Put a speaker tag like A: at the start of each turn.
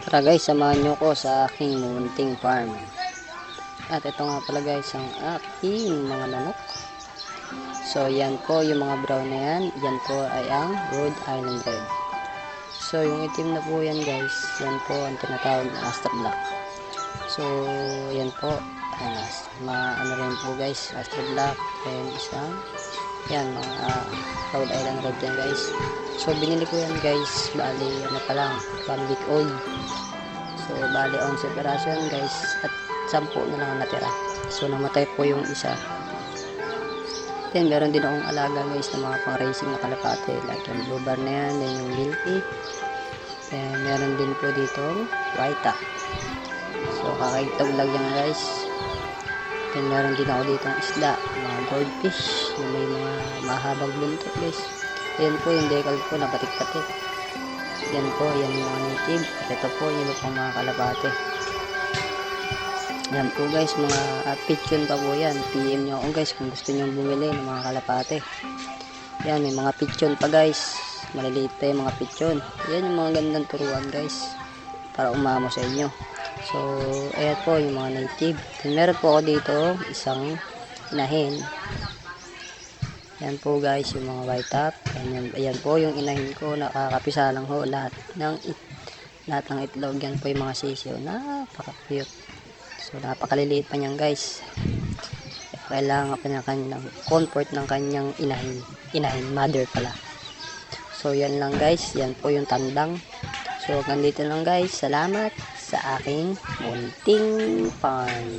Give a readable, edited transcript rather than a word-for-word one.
A: Tara guys, samahan nyo ko sa aking munting farm. At ito nga pala guys ang aking mga manok. So yan po yung mga brown na yan. Yan po ay ang Rhode Island Red. So yung itim na po yan guys, yan po ang tinatawag na Astra Black. So yan po, ano rin po guys, Astra Black. And isang yan mga Rhode Island Red yan guys. So binili ko yan guys, bali ano pa lang, 1 week old. So bali 11 peraso yan guys, at 10 na lang ang natira. So namatay po yung isa. Then meron din akong alaga guys ng mga pang racing na kalapate, like yung blue bar na yan, then yung milky. Then meron din po dito white top. So kakaitog lang yan guys. Then meron din ako dito ng isda, mga goldfish na may mga mahabang buntot guys. Yan po yung decal po na patik-patik. Yan po, yan yung mga native. Ito po yung pang mga kalapate. Yan po guys, mga pigeon pa po yan. PM nyo ako guys kung gusto nyo bumili ng mga kalapate. Yan, may mga pigeon pa guys. Maliliit pa yung mga pigeon. Yan yung mga gandang turuan guys, para umamo sa inyo. So, ayan po yung mga native. Then, meron po ako dito isang inahin. Yan po guys yung mga white top. Ayan po yung inahin ko, nakakapisa lang ho lahat ng itlog. Yan po yung mga sisiyo, napaka-cute. So napakaliliit pa niyan guys. Kailangan pa niya kanyang comfort ng kanyang inahin, mother pala. So yan lang guys, yan po yung tandang. So hanggang dito lang guys, salamat sa aking munting farm.